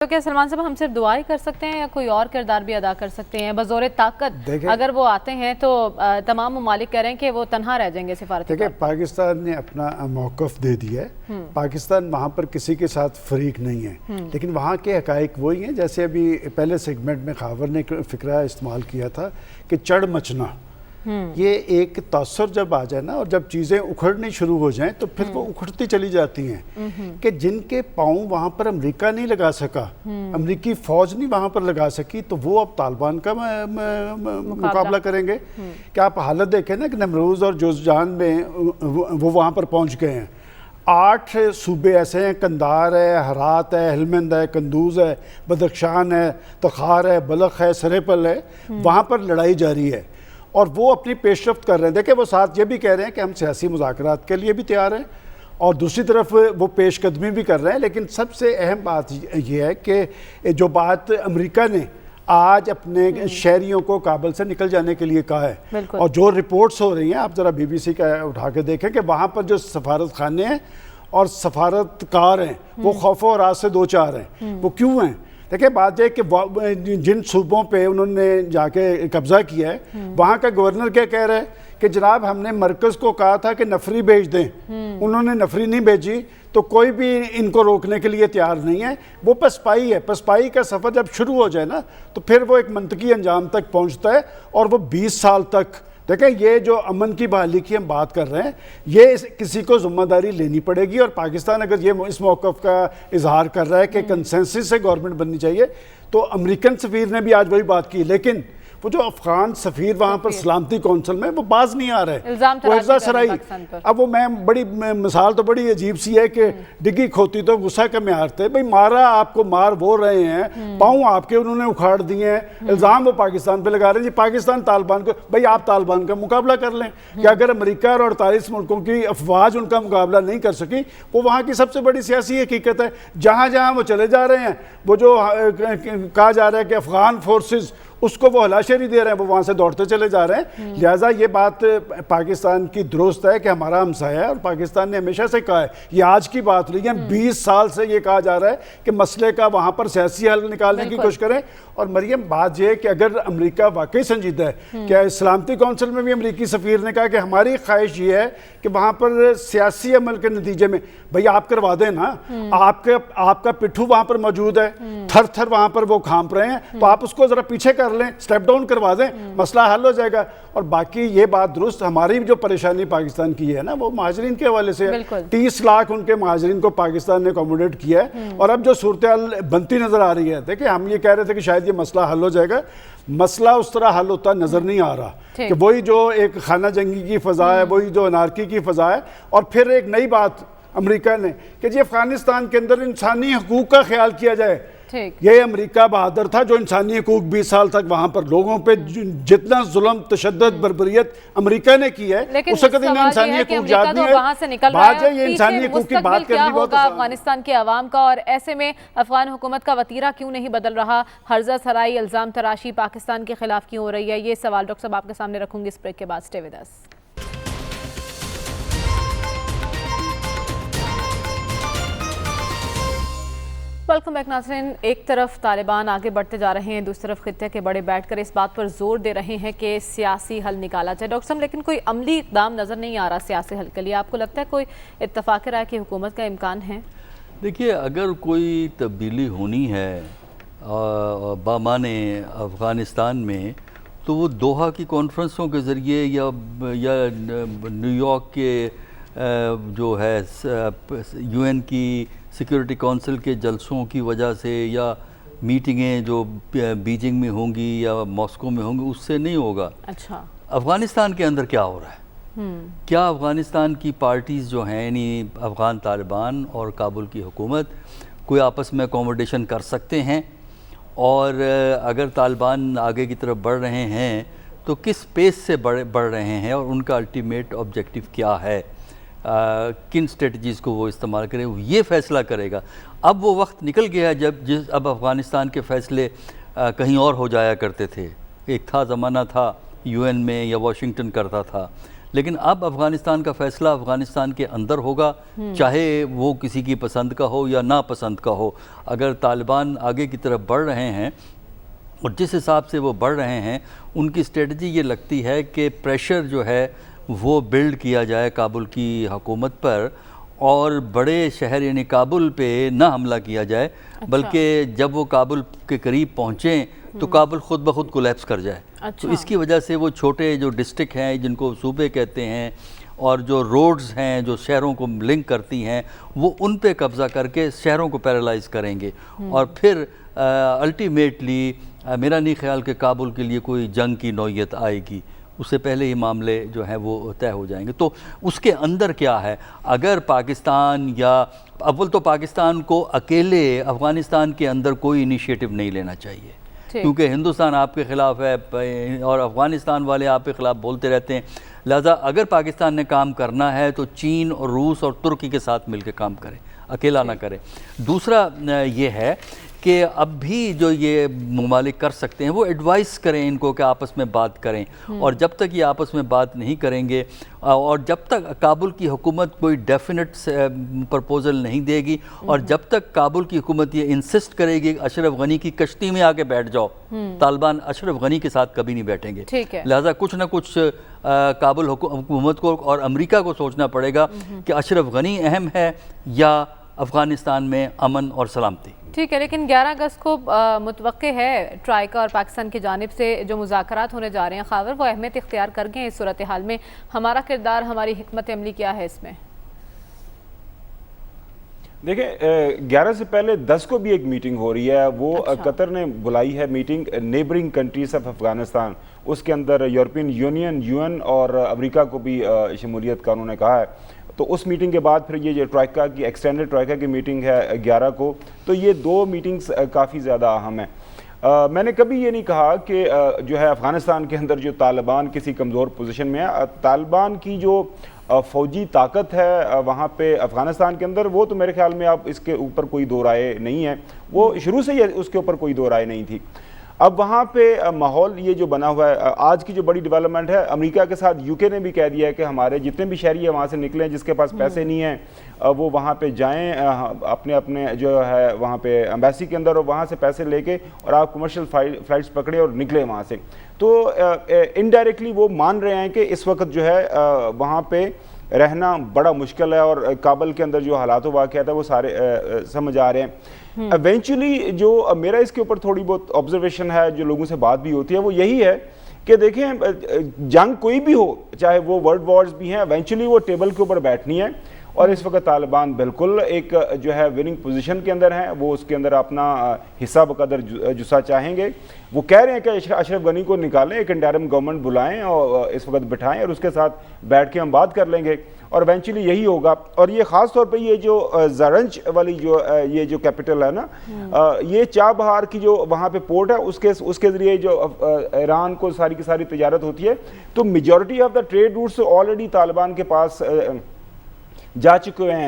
تو کیا سلمان صاحب ہم صرف دعا ہی کر سکتے ہیں یا کوئی اور کردار بھی ادا کر سکتے ہیں؟ بزور طاقت اگر وہ آتے ہیں تو تمام ممالک کہہ رہے ہیں کہ وہ تنہا رہ جائیں گے سفارتی طور پر۔ دیکھیں پاکستان نے اپنا موقف دے دیا ہے، پاکستان وہاں پر کسی کے ساتھ فریق نہیں ہے، لیکن وہاں کے حقائق وہی ہیں جیسے ابھی پہلے سیگمنٹ میں خاور نے فکرہ استعمال کیا تھا کہ چڑھ مچنا، یہ ایک تاثر جب آ جائے نا اور جب چیزیں اکھڑنی شروع ہو جائیں تو پھر وہ اکھڑتی چلی جاتی ہیں کہ جن کے پاؤں وہاں پر امریکہ نہیں لگا سکا، امریکی فوج نہیں وہاں پر لگا سکی، تو وہ اب طالبان کا مقابلہ کریں گے۔ کہ آپ حالت دیکھیں نا کہ نمروز اور جوزجان میں وہ وہاں پر پہنچ گئے ہیں، 8 صوبے ایسے ہیں، قندھار ہے، ہرات ہے، ہلمند ہے، قندوز ہے، بدخشان ہے، تخار ہے، بلخ ہے، سریپل ہے، وہاں پر لڑائی جاری ہے اور وہ اپنی پیش رفت کر رہے ہیں۔ دیکھیں وہ ساتھ یہ بھی کہہ رہے ہیں کہ ہم سیاسی مذاکرات کے لیے بھی تیار ہیں اور دوسری طرف وہ پیش قدمی بھی کر رہے ہیں، لیکن سب سے اہم بات یہ ہے کہ جو بات امریکہ نے آج اپنے شہریوں کو کابل سے نکل جانے کے لیے کہا ہے، اور جو رپورٹس ہو رہی ہیں آپ ذرا BBC کا اٹھا کے دیکھیں کہ وہاں پر جو سفارت خانے ہیں اور سفارتکار ہیں وہ خوف و ہراس سے دوچار ہیں۔ وہ کیوں ہیں؟ دیکھیں بات یہ کہ جن صوبوں پہ انہوں نے جا کے قبضہ کیا ہے وہاں کا گورنر کیا کہہ رہا ہے کہ جناب ہم نے مرکز کو کہا تھا کہ نفری بھیج دیں، انہوں نے نفری نہیں بھیجی، تو کوئی بھی ان کو روکنے کے لیے تیار نہیں ہے۔ وہ پسپائی ہے، پسپائی کا سفر جب شروع ہو جائے نا تو پھر وہ ایک منطقی انجام تک پہنچتا ہے اور وہ 20 سال تک۔ دیکھیں یہ جو امن کی بحالی کی ہم بات کر رہے ہیں یہ کسی کو ذمہ داری لینی پڑے گی، اور پاکستان اگر یہ اس موقف کا اظہار کر رہا ہے کہ کنسنسس سے گورنمنٹ بننی چاہیے، تو امریکن سفیر نے بھی آج وہی بات کی، لیکن وہ جو افغان سفیر وہاں پر سلامتی کونسل میں وہ باز نہیں آ رہے، وہ ارزا سرائی۔ اب وہ میں بڑی مثال تو بڑی عجیب سی ہے کہ ڈگی کھوتی تو غصہ کا معیار تھے، بھئی مارا آپ کو مار وہ رہے ہیں، پاؤں آپ کے انہوں نے اکھاڑ دیے ہیں، الزام وہ پاکستان پہ لگا رہے ہیں جی پاکستان طالبان کو، بھئی آپ طالبان کا مقابلہ کر لیں۔ کہ اگر امریکہ اور 48 ملکوں کی افواج ان کا مقابلہ نہیں کر سکی، وہ وہاں کی سب سے بڑی سیاسی حقیقت ہے۔ جہاں جہاں وہ چلے جا رہے ہیں، وہ جو کہا جا رہا ہے کہ افغان فورسز اس کو وہ ہلاشیری دے رہے ہیں، وہ وہاں سے دوڑتے چلے جا رہے ہیں۔ لہٰذا یہ بات پاکستان کی درست ہے کہ ہمارا ہمسایہ ہے اور پاکستان نے ہمیشہ سے کہا ہے، یہ آج کی بات نہیں ہے، 20 سال سے یہ کہا جا رہا ہے کہ مسئلے کا وہاں پر سیاسی حل نکالنے کی کوشش کریں۔ اور مریم بات یہ ہے کہ اگر امریکہ واقعی سنجیدہ ہے، کہ سلامتی کونسل میں بھی امریکی سفیر نے کہا کہ ہماری خواہش یہ ہے کہ وہاں پر سیاسی عمل کے نتیجے میں بھئی آپ کروا دیں نا، آپ کا پٹھو وہاں پر موجود ہے، تھر تھر وہاں پر وہ کھانپ رہے ہیں، تو آپ اس کو ذرا پیچھے کر لیں، سٹیپ ڈاؤن کروا دیں، مسئلہ حل ہو جائے گا۔ اور باقی یہ بات درست، ہماری جو پریشانی پاکستان کی ہے نا وہ مہاجرین کے حوالے سے ہے، 30 لاکھ ان کے مہاجرین کو پاکستان نے اکوموڈیٹ کیا ہے، اور اب جو صورتحال بنتی نظر آ رہی ہے، دیکھیں ہم یہ کہہ رہے تھے کہ شاید یہ مسئلہ حل ہو جائے گا، مسئلہ اس طرح حل ہوتا نظر نہیں آ رہا، کہ وہی جو ایک خانہ جنگی کی فضا ہے، وہی جو انارکی کی فضا ہے، اور پھر ایک نئی بات امریکہ نے کہ جی افغانستان کے اندر انسانی حقوق کا خیال کیا جائے۔ یہ امریکہ بہادر تھا جو انسانی حقوق 20 سال تک وہاں پر لوگوں پہ جتنا ظلم تشدد بربریت امریکہ نے کی ہے، اس وقت انہیں انسانی حقوق یاد نہیں ہے۔ بات ہے یہ انسانی حقوق کی بات کرنی بہت آسان ہے افغانستان کے عوام کا، اور ایسے میں افغان حکومت کا وتیرہ کیوں نہیں بدل رہا؟ ہرزہ سرائی، الزام تراشی پاکستان کے خلاف کیوں ہو رہی ہے؟ یہ سوال ڈاکٹر صاحب آپ کے سامنے رکھوں گی اس بریک کے بعد۔ سٹے ود اس۔ ویلکم بیک ناظرین۔ ایک طرف طالبان آگے بڑھتے جا رہے ہیں، دوسری طرف خطے کے بڑے بیٹھ کر اس بات پر زور دے رہے ہیں کہ سیاسی حل نکالا جائے۔ ڈاکٹر صاحب لیکن کوئی عملی اقدام نظر نہیں آ رہا سیاسی حل کے لیے، آپ کو لگتا ہے کوئی اتفاق رائے کی حکومت کا امکان ہے؟ دیکھیے اگر کوئی تبدیلی ہونی ہے بامان افغانستان میں تو وہ دوحہ کی کانفرنسوں کے ذریعے یا نیو یارک کے جو ہے UN کی سیکیورٹی کونسل کے جلسوں کی وجہ سے، یا میٹنگیں جو بیجنگ میں ہوں گی یا ماسکو میں ہوں گی، اس سے نہیں ہوگا۔ اچھا افغانستان کے اندر کیا ہو رہا ہے؟ کیا افغانستان کی پارٹیز جو ہیں یعنی افغان طالبان اور کابل کی حکومت کوئی آپس میں اکوموڈیشن کر سکتے ہیں؟ اور اگر طالبان آگے کی طرف بڑھ رہے ہیں تو کس پیس سے بڑھ رہے ہیں، اور ان کا الٹیمیٹ آبجیکٹیو کیا ہے، کن اسٹریٹجیز کو وہ استعمال کرے، یہ فیصلہ کرے گا۔ اب وہ وقت نکل گیا اب افغانستان کے فیصلے کہیں اور ہو جایا کرتے تھے۔ ایک زمانہ تھا UN میں یا واشنگٹن کرتا تھا، لیکن اب افغانستان کا فیصلہ افغانستان کے اندر ہوگا، چاہے وہ کسی کی پسند کا ہو یا ناپسند کا ہو۔ اگر طالبان آگے کی طرف بڑھ رہے ہیں اور جس حساب سے وہ بڑھ رہے ہیں، ان کی اسٹریٹجی یہ لگتی ہے کہ پریشر جو ہے وہ بلڈ کیا جائے کابل کی حکومت پر، اور بڑے شہر یعنی کابل پہ نہ حملہ کیا جائے، بلکہ جب وہ کابل کے قریب پہنچیں تو کابل خود بخود کولیپس کر جائے۔ تو اس کی وجہ سے وہ چھوٹے جو ڈسٹرکٹ ہیں جن کو صوبے کہتے ہیں، اور جو روڈز ہیں جو شہروں کو لنک کرتی ہیں، وہ ان پہ قبضہ کر کے شہروں کو پیرالائز کریں گے، اور پھر الٹیمیٹلی میرا نہیں خیال کہ کابل کے لیے کوئی جنگ کی نوعیت آئے گی، اس سے پہلے ہی معاملے جو ہیں وہ طے ہو جائیں گے۔ تو اس کے اندر کیا ہے، اگر پاکستان یا اول تو پاکستان کو اکیلے افغانستان کے اندر کوئی انیشیٹو نہیں لینا چاہیے، کیونکہ ہندوستان آپ کے خلاف ہے اور افغانستان والے آپ کے خلاف بولتے رہتے ہیں، لہذا اگر پاکستان نے کام کرنا ہے تو چین اور روس اور ترکی کے ساتھ مل کے کام کرے، اکیلا نہ کرے۔ دوسرا یہ ہے کہ اب بھی جو یہ ممالک کر سکتے ہیں وہ ایڈوائس کریں ان کو کہ آپس میں بات کریں، اور جب تک یہ آپس میں بات نہیں کریں گے اور جب تک کابل کی حکومت کوئی ڈیفینٹ پرپوزل نہیں دے گی، اور جب تک کابل کی حکومت یہ انسسٹ کرے گی کہ اشرف غنی کی کشتی میں آ کے بیٹھ جاؤ، طالبان اشرف غنی کے ساتھ کبھی نہیں بیٹھیں گے۔ لہٰذا کچھ نہ کچھ کابل حکومت کو اور امریکہ کو سوچنا پڑے گا کہ اشرف غنی اہم ہے یا افغانستان میں امن اور سلامتی۔ ٹھیک ہے، لیکن 11 اگست کو متوقع ہے ٹرائیکا اور پاکستان کی جانب سے جو مذاکرات ہونے جا رہے ہیں خاور، وہ اہمیت اختیار کر گئے ہیں اس صورتحال میں۔ ہمارا کردار، ہماری حکمت عملی کیا ہے اس میں؟ دیکھیں 11 سے پہلے 10 کو بھی ایک میٹنگ ہو رہی ہے، وہ قطر نے بلائی ہے meeting neighbouring countries of Afghanistan, اس کے اندر یورپین یونین، UN اور امریکہ کو بھی شمولیت کا انہوں نے کہا ہے۔ تو اس میٹنگ کے بعد پھر یہ جو ٹرائیکا کی ایکسٹینڈڈ ٹرائیکا کی میٹنگ ہے 11 کو، تو یہ دو میٹنگز کافی زیادہ اہم ہیں۔ میں نے کبھی یہ نہیں کہا کہ جو ہے افغانستان کے اندر جو طالبان کسی کمزور پوزیشن میں ہے، طالبان کی جو فوجی طاقت ہے وہاں پہ افغانستان کے اندر، وہ تو میرے خیال میں اب اس کے اوپر کوئی دو رائے نہیں ہے، وہ شروع سے ہی اس کے اوپر کوئی دو رائے نہیں تھی۔ اب وہاں پہ ماحول یہ جو بنا ہوا ہے، آج کی جو بڑی ڈیولپمنٹ ہے، امریکہ کے ساتھ UK نے بھی کہہ دیا ہے کہ ہمارے جتنے بھی شہری ہیں وہاں سے نکلیں، جس کے پاس پیسے نہیں ہیں وہ وہاں پہ جائیں اپنے جو ہے وہاں پہ ایمبیسی کے اندر، اور وہاں سے پیسے لے کے اور آپ کمرشل فلائٹس پکڑیں اور نکلیں وہاں سے۔ تو انڈائریکٹلی وہ مان رہے ہیں کہ اس وقت جو ہے وہاں پہ رہنا بڑا مشکل ہے، اور کابل کے اندر جو حالات و واقعات ہے وہ سارے سمجھ آ رہے ہیں۔ ایونچولی جو میرا اس کے اوپر تھوڑی بہت آبزرویشن ہے، جو لوگوں سے بات بھی ہوتی ہے، وہ یہی ہے کہ دیکھیں جنگ کوئی بھی ہو، چاہے وہ ورلڈ وارز بھی ہیں، ایونچولی وہ ٹیبل کے اوپر بیٹھنی ہے، اور اس وقت طالبان بالکل ایک جو ہے وننگ پوزیشن کے اندر ہیں، وہ اس کے اندر اپنا حصہ بقدر جسا چاہیں گے۔ وہ کہہ رہے ہیں کہ اشرف غنی کو نکالیں، ایک انٹرم گورنمنٹ بلائیں اور اس وقت بٹھائیں، اور اس کے ساتھ بیٹھ کے ہم بات کر لیں گے، اور ایونچولی یہی ہوگا۔ اور یہ خاص طور پہ یہ جو زرنج والی یہ جو کیپٹل ہے نا، یہ چابہار کی جو وہاں پہ پورٹ ہے، اس کے ذریعے جو ایران کو ساری کی ساری تجارت ہوتی ہے، تو majority of the trade routes already Taliban کے پاس جا چکے ہیں،